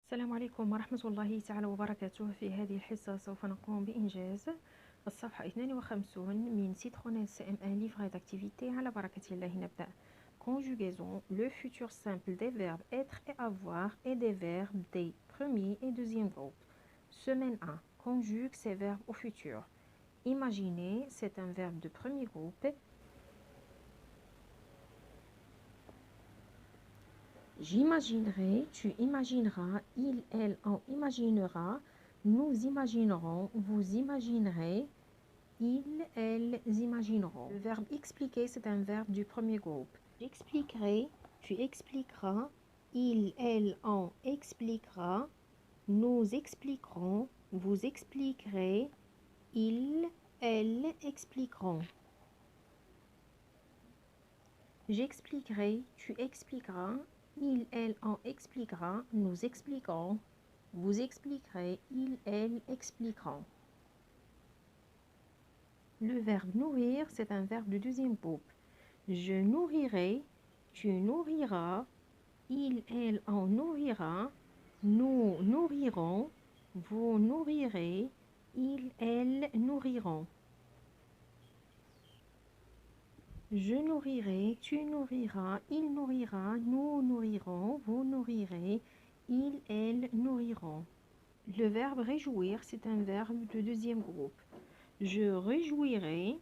السلام عليكم ورحمة الله تعالى وبركاته. في هذه الحصة سوف نقوم بإنجاز الصفحة 52 من Citronelle CM1 livret d'activité. على بركة الله نبدأ. Conjugaison, le futur simple des verbes être et avoir et des verbes des premiers et deuxième groupes. Semaine 1. Conjugue ces verbes au futur. Imaginer, c'est un verbe de premier groupe. J'imaginerai, tu imagineras, il, elle, on imaginera, nous imaginerons, vous imaginerez, ils, elles imagineront. Le verbe expliquer, c'est un verbe du premier groupe. J'expliquerai, tu expliqueras, il, elle, on expliquera, nous expliquerons, vous expliquerez, ils, elles expliqueront. J'expliquerai, tu expliqueras, il, elle, on expliquera, nous expliquerons, vous expliquerez, ils, elles expliqueront. Le verbe nourrir, c'est un verbe de deuxième groupe. Je nourrirai, tu nourriras, il, elle, on nourrira, nous nourrirons, vous nourrirez, ils, elles nourriront. Je nourrirai, tu nourriras, il nourrira, nous nourrirons, vous nourrirez, ils, elles nourriront. Le verbe réjouir, c'est un verbe de deuxième groupe. Je réjouirai,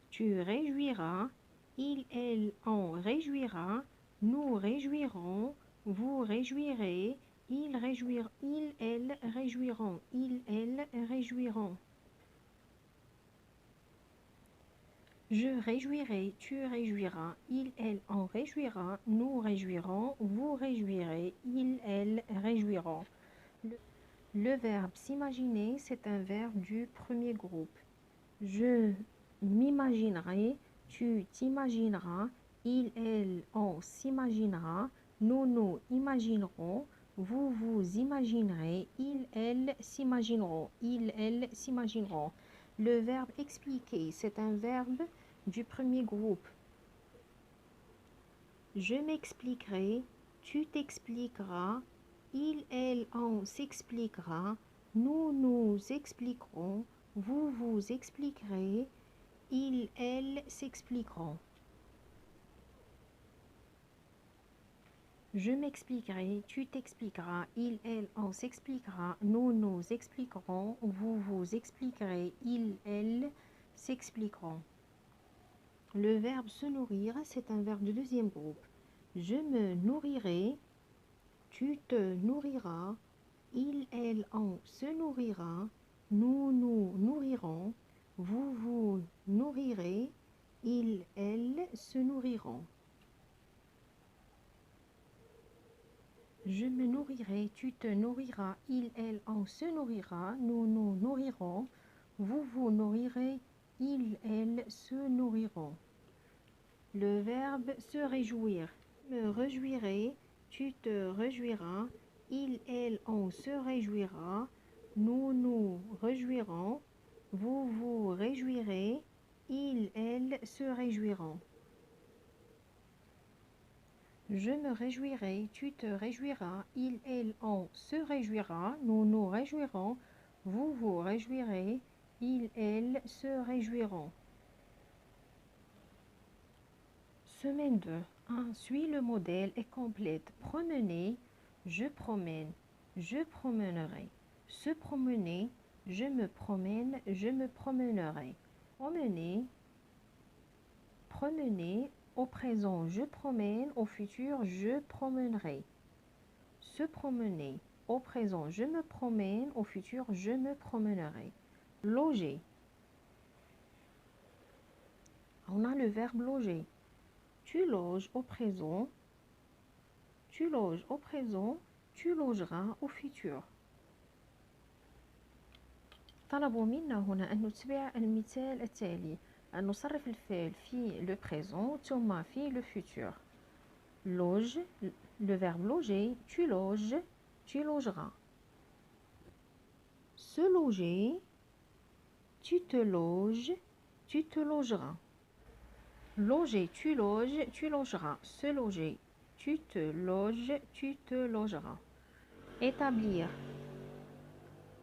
tu réjouiras, il, elle, on réjouira, nous réjouirons, vous réjouirez, ils, elles réjouiront, ils, elles réjouiront. Je réjouirai, tu réjouiras, il, elle, on réjouira, nous réjouirons, vous réjouirez, ils, elles réjouiront. Le verbe s'imaginer, c'est un verbe du premier groupe. Je m'imaginerai, tu t'imagineras, il, elle, on s'imaginera, nous imaginerons, vous imaginerez, ils, elles s'imagineront, ils, elles s'imagineront. Le verbe expliquer, c'est un verbe du premier groupe. Je m'expliquerai, tu t'expliqueras, il, elle, on s'expliquera, nous expliquerons, vous expliquerez, ils, elles s'expliqueront. Je m'expliquerai, tu t'expliqueras, il, elle, on s'expliquera, nous expliquerons, vous expliquerez, ils, elles s'expliqueront. Le verbe se nourrir, c'est un verbe de deuxième groupe. Je me nourrirai, tu te nourriras, il, elle, on se nourrira, nous nourrirons, vous nourrirez, ils, elles se nourriront. Je me nourrirai, tu te nourriras, il, elle, on se nourrira, nous nourrirons, vous nourrirez, ils, elles se nourriront. Le verbe se réjouir. Je me réjouirai, tu te réjouiras, il, elle, on se réjouira, nous réjouirons, vous réjouirez, ils, elles se réjouiront. Je me réjouirai, tu te réjouiras, il, elle, on se réjouira, nous réjouirons, vous réjouirez, ils, elles se réjouiront. Semaine 2. 1. Suis le modèle et complète. Promener, je promène, je promènerai. Se promener, je me promène, je me promènerai. Promener, promener, au présent, je promène, au futur, je promènerai. Se promener, au présent, je me promène, au futur, je me promènerai. Loger. On a le verbe loger. Tu loges au présent, tu loges au présent, tu logeras au futur. طلبوا منا هنا أن نتبع المثال التالي، أن نصرف الفعل في le présent ثم في le futur. Loge, le verbe loger, tu loges, tu logeras. Se loger, tu te loges, tu te logeras. Loger, tu loges, tu logeras. Se loger, tu te loges, tu te logeras. Établir.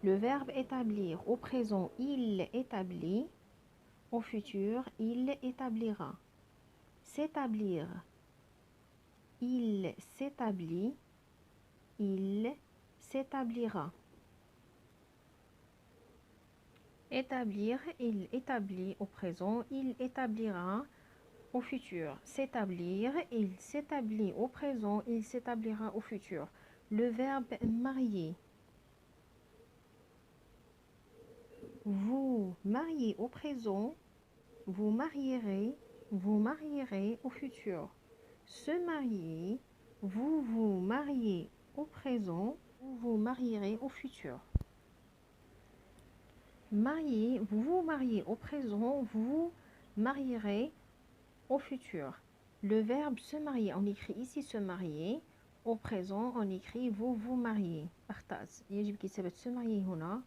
Le verbe établir. Au présent, il établit. Au futur, il établira. S'établir. Il s'établit. Il s'établira. Établir, il établit au présent, il établira au futur. S'établir, il s'établit au présent, il s'établira au futur. Le verbe marier. Vous mariez au présent, vous marierez au futur. Se marier, vous vous mariez au présent, vous vous marierez au futur. Marier, vous vous mariez au présent, vous marierez au futur. Le verbe se marier, on écrit ici se marier. Au présent, on écrit vous vous mariez. اختأت. يجب كتابة se marier هنا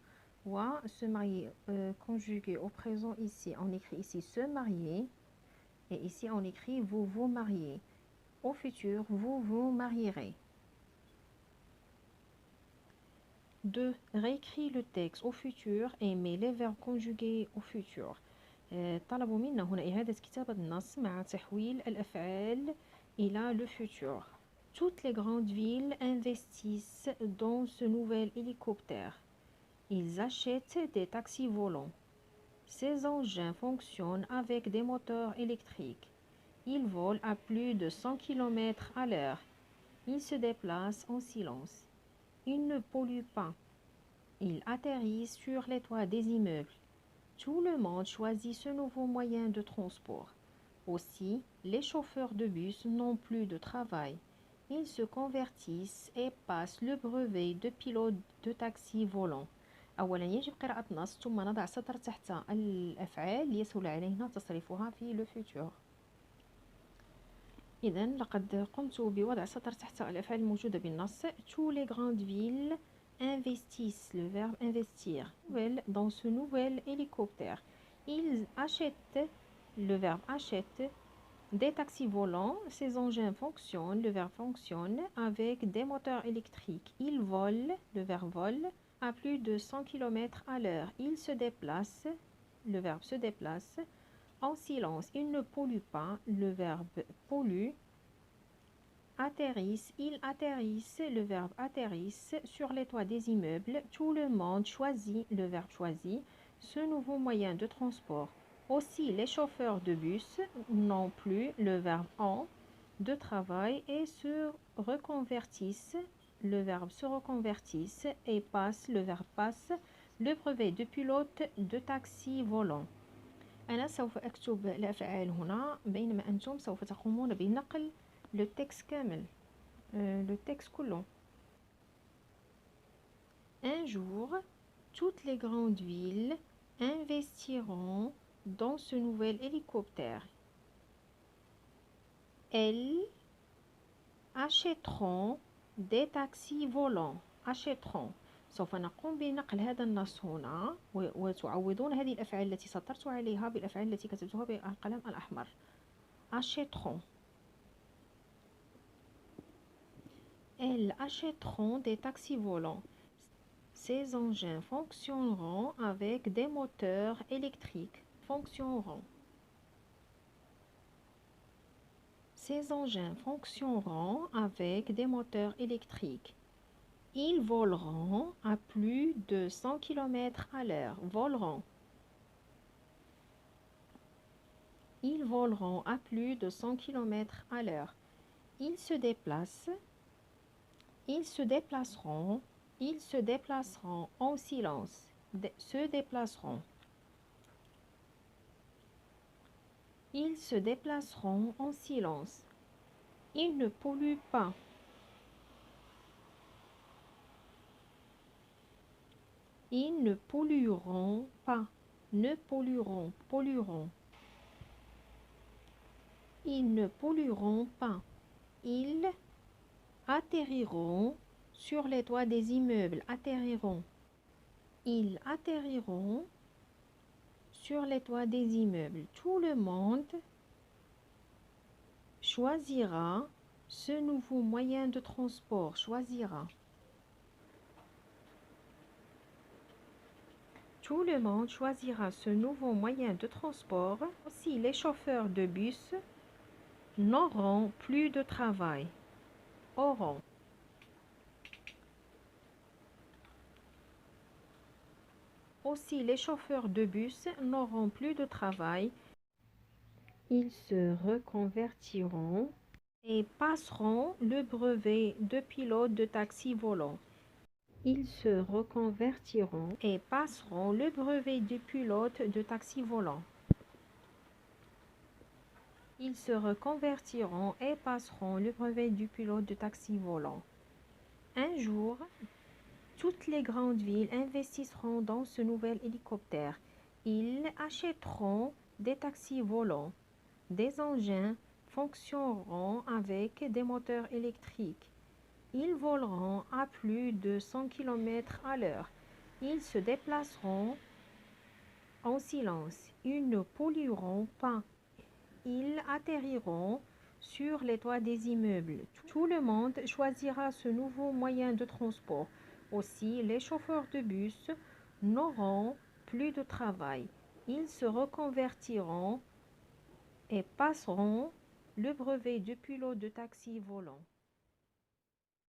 و se marier conjugué au présent ici. On écrit ici se marier et ici on écrit vous vous mariez. Au futur, vous vous marierez. 2. Réécris le texte au futur et mets les verbes conjugués au futur. طلبوا منا هنا إعادة كتابة النص مع تحويل الأفعال إلى le futur. Toutes les grandes villes investissent dans ce nouvel hélicoptère. Ils achètent des taxis volants. Ces engins fonctionnent avec des moteurs électriques. Ils volent à plus de 100 km à l'heure. Ils se déplacent en silence. Ils ne polluent pas. Ils atterrissent sur les toits des immeubles. Tout le monde choisit ce nouveau moyen de transport. Aussi, les chauffeurs de bus n'ont plus de travail. Ils se convertissent et passent le brevet de pilote de taxi volant. أولا يجب قراءة نص ثم نضع سطر تحت الأفعال ليسهل علينا تصريفها في le futur. إذا لقد قمت بوضع سطر تحت الأفعال الموجودة بالنص. Tous les grandes villes investissent, le verbe investir, dans ce nouvel hélicoptère. Ils achètent, le verbe achète, des taxis volants. Ces engins fonctionnent, le verbe fonctionne, avec des moteurs électriques. Ils volent, le verbe vole, à plus de 100 km à l'heure. Ils se déplacent, le verbe se déplace, en silence. Ils ne polluent pas, le verbe pollue. Atterrissent, ils atterrissent, le verbe atterrissent sur les toits des immeubles. Tout le monde choisit, le verbe choisit, ce nouveau moyen de transport. Aussi, les chauffeurs de bus n'ont plus, le verbe ont, de travail et se reconvertissent, le verbe se reconvertissent et passent, le verbe passe, le brevet de pilote de taxi volant. أنا سوف أكتب الأفعال هنا بينما أنتم سوف تقومون بنقل le texte كامل le texte كله. Un jour, toutes les grandes villes investiront dans ce nouvel hélicoptère. Elles achèteront des taxis volants. achèteront. سوف نقوم بنقل هذا النص هنا وتعوضون هذه الأفعال التي سطرت عليها بالأفعال التي كتبتها بالقلم الأحمر. achèteront. Elles achèteront des taxis volants. Ces engins fonctionneront avec des moteurs électriques. Fonctionneront. Ces engins fonctionneront avec des moteurs électriques. Ils voleront à plus de 100 km à l'heure. Voleront. Ils voleront à plus de 100 km à l'heure. Ils se déplacent. Ils se déplaceront. Ils se déplaceront en silence. Se déplaceront. Ils se déplaceront en silence. Ils ne polluent pas. Ils ne pollueront pas. Ne pollueront, pollueront. Ils ne pollueront pas. Ils atterriront sur les toits des immeubles. Atterriront. Ils atterriront sur les toits des immeubles. Tout le monde choisira ce nouveau moyen de transport. Choisira. Tout le monde choisira ce nouveau moyen de transport. Aussi, les chauffeurs de bus n'auront plus de travail. Auront. Aussi, les chauffeurs de bus n'auront plus de travail. Ils se reconvertiront et passeront le brevet de pilote de taxi volant. Ils se reconvertiront et passeront le brevet de pilote de taxi volant. Ils se reconvertiront et passeront le brevet du pilote de taxi volant. Un jour, toutes les grandes villes investiront dans ce nouvel hélicoptère. Ils achèteront des taxis volants. Des engins fonctionneront avec des moteurs électriques. Ils voleront à plus de 100 km à l'heure. Ils se déplaceront en silence. Ils ne pollueront pas. Ils atterriront sur les toits des immeubles. Tout le monde choisira ce nouveau moyen de transport. Aussi, les chauffeurs de bus n'auront plus de travail. Ils se reconvertiront et passeront le brevet de pilote de taxi volant.